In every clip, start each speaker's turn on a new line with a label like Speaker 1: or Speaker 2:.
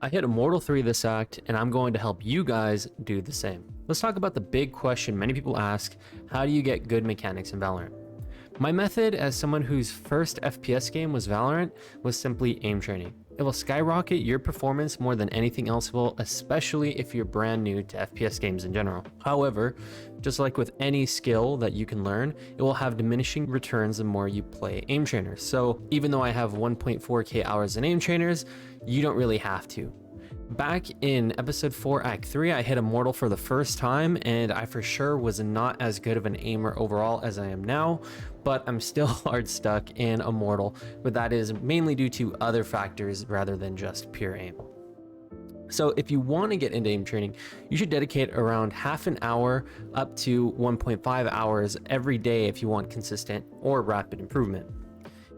Speaker 1: I hit Immortal 3 this act, and I'm going to help you guys do the same. Let's talk about the big question many people ask: how do you get good mechanics in Valorant? My method, as someone whose first FPS game was Valorant, was simply aim training. It will skyrocket your performance more than anything else will, especially if you're brand new to FPS games in general. However, just like with any skill that you can learn, it will have diminishing returns the more you play aim trainers. So even though I have 1.4k hours in aim trainers, you don't really have to. Back in episode 4 act 3, I hit Immortal for the first time, and I for sure was not as good of an aimer overall as I am now, but I'm still hard stuck in Immortal, but that is mainly due to other factors rather than just pure aim. So if you want to get into aim training, you should dedicate around half an hour up to 1.5 hours every day if you want consistent or rapid improvement.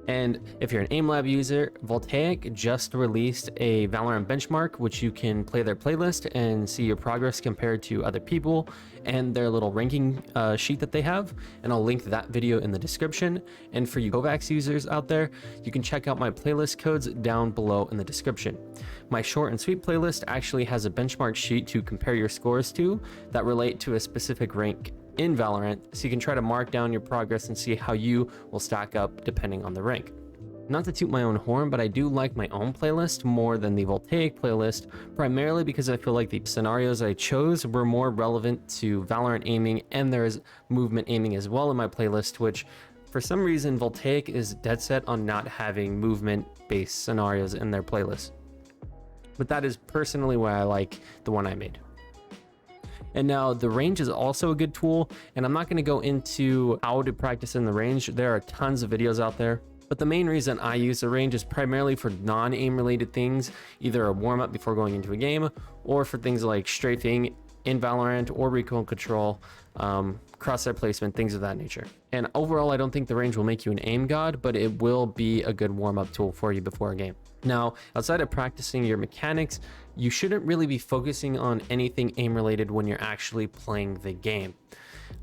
Speaker 1: And if you're an AimLab user, Voltaic just released a Valorant benchmark, which you can play their playlist and see your progress compared to other people and their little ranking sheet that they have. And I'll link that video in the description. And for you Kovacs users out there, you can check out my playlist codes down below in the description. My short and sweet playlist actually has a benchmark sheet to compare your scores to that relate to a specific rank in Valorant, so you can try to mark down your progress and see how you will stack up depending on the rank. Not to toot my own horn, but I do like my own playlist more than the Voltaic playlist, primarily because I feel like the scenarios I chose were more relevant to Valorant aiming, and there's movement aiming as well in my playlist, which for some reason Voltaic is dead set on not having movement based scenarios in their playlist. But that is personally why I like the one I made. And now the range is also a good tool, and I'm not going to go into how to practice in the range. There are tons of videos out there, but the main reason I use the range is primarily for non-aim related things, either a warm-up before going into a game, or for things like strafing in Valorant or recoil control, crosshair placement, things of that nature. And overall, I don't think the range will make you an aim god, but it will be a good warm-up tool for you before a game. Now, outside of practicing your mechanics, you shouldn't really be focusing on anything aim related when you're actually playing the game.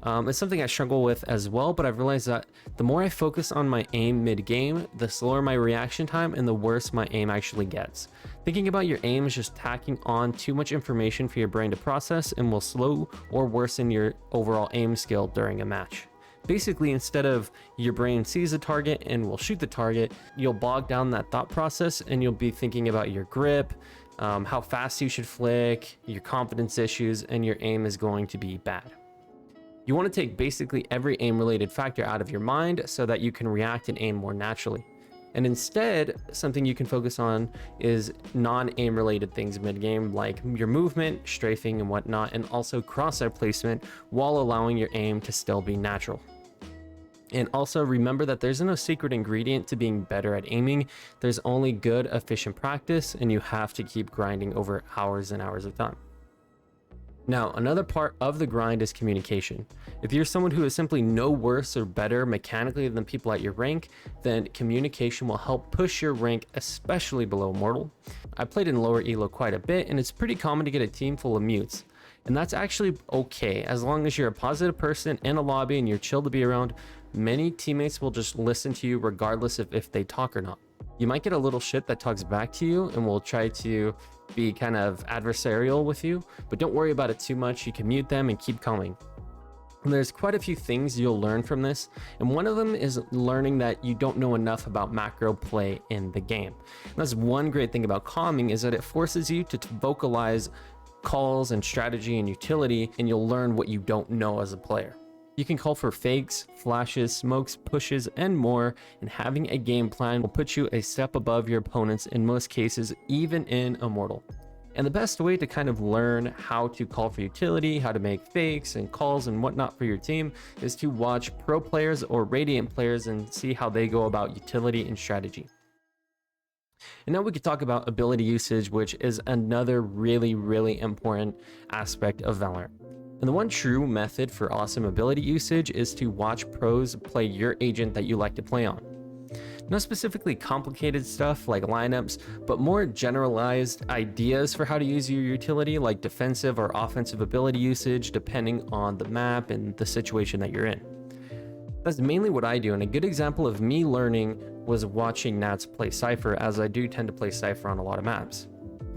Speaker 1: It's something I struggle with as well, but I've realized that the more I focus on my aim mid-game, the slower my reaction time and the worse my aim actually gets. Thinking about your aim is just tacking on too much information for your brain to process and will slow or worsen your overall aim skill during a match. Basically, instead of your brain sees a target and will shoot the target, you'll bog down that thought process and you'll be thinking about your grip, how fast you should flick, your confidence issues, and your aim is going to be bad. You want to take basically every aim related factor out of your mind so that you can react and aim more naturally. And instead, something you can focus on is non-aim related things mid-game, like your movement, strafing and whatnot, and also crosshair placement, while allowing your aim to still be natural. And also remember that there's no secret ingredient to being better at aiming. There's only good, efficient practice, and you have to keep grinding over hours and hours of time. Now, another part of the grind is communication. If you're someone who is simply no worse or better mechanically than people at your rank, then communication will help push your rank, especially below Immortal. I played in lower elo quite a bit, and it's pretty common to get a team full of mutes. And that's actually okay, as long as you're a positive person in a lobby and you're chill to be around. Many teammates will just listen to you regardless of if they talk or not. You might get a little shit that talks back to you and will try to be kind of adversarial with you, but don't worry about it too much. You can mute them and keep calming. And there's quite a few things you'll learn from this, and one of them is learning that you don't know enough about macro play in the game. And that's one great thing about calming, is that it forces you to vocalize calls and strategy and utility, and you'll learn what you don't know as a player. You can call for fakes, flashes, smokes, pushes, and more, and having a game plan will put you a step above your opponents in most cases, even in Immortal. And the best way to kind of learn how to call for utility, how to make fakes and calls and whatnot for your team, is to watch pro players or Radiant players and see how they go about utility and strategy. And now we could talk about ability usage, which is another really important aspect of Valorant. And the one true method for awesome ability usage is to watch pros play your agent that you like to play on. Not specifically complicated stuff like lineups, but more generalized ideas for how to use your utility, like defensive or offensive ability usage, depending on the map and the situation that you're in. That's mainly what I do, and a good example of me learning was watching Nats play Cypher, as I do tend to play Cypher on a lot of maps.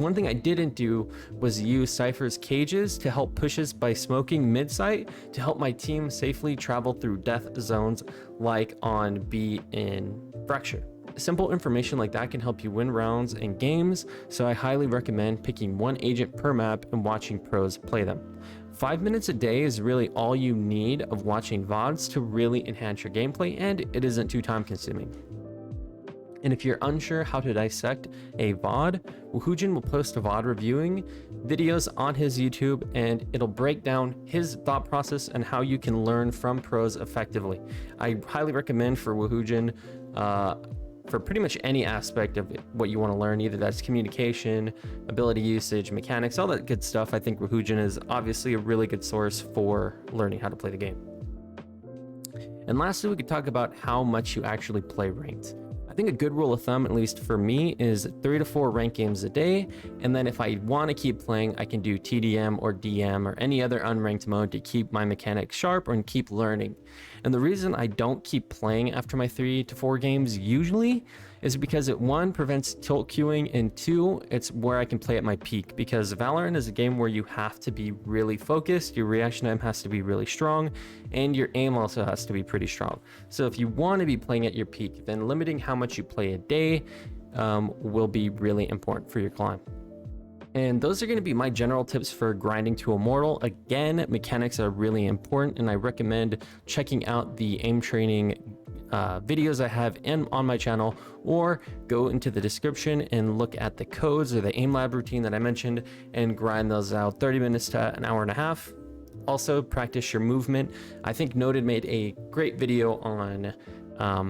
Speaker 1: One thing I didn't do was use Cypher's cages to help pushes by smoking mid-sight to help my team safely travel through death zones like on B in Fracture. Simple information like that can help you win rounds and games, so I highly recommend picking one agent per map and watching pros play them. 5 minutes a day is really all you need of watching VODs to really enhance your gameplay, and it isn't too time consuming. And if you're unsure how to dissect a VOD, Woohoojin will post a VOD reviewing videos on his YouTube, and it'll break down his thought process and how you can learn from pros effectively. I highly recommend for Woohoojin, for pretty much any aspect of what you want to learn, either that's communication, ability usage, mechanics, all that good stuff. I think Woohoojin is obviously a really good source for learning how to play the game. And lastly, we could talk about how much you actually play ranked. I think a good rule of thumb, at least for me, is 3 to 4 ranked games a day. And then if I want to keep playing, I can do TDM or DM or any other unranked mode to keep my mechanics sharp and keep learning. And the reason I don't keep playing after my 3 to 4 games usually is because it, 1, prevents tilt queuing, and 2, it's where I can play at my peak, because Valorant is a game where you have to be really focused, your reaction time has to be really strong, and your aim also has to be pretty strong. So if you want to be playing at your peak, then limiting how much you play a day will be really important for your climb. And those are going to be my general tips for grinding to Immortal. Again, mechanics are really important, and I recommend checking out the aim training videos I have on my channel, or go into the description and look at the codes or the aim lab routine that I mentioned and grind those out 30 minutes to an hour and a half. Also, practice your movement. I think Noted made a great video on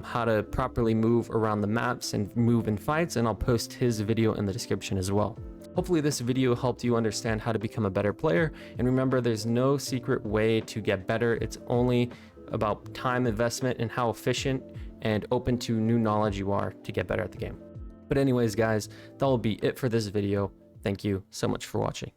Speaker 1: how to properly move around the maps and move in fights, and I'll post his video in the description as well. Hopefully this video helped you understand how to become a better player, and remember, there's no secret way to get better. It's only about time investment and how efficient and open to new knowledge you are to get better at the game. But anyways, guys, that will be it for this video. Thank you so much for watching.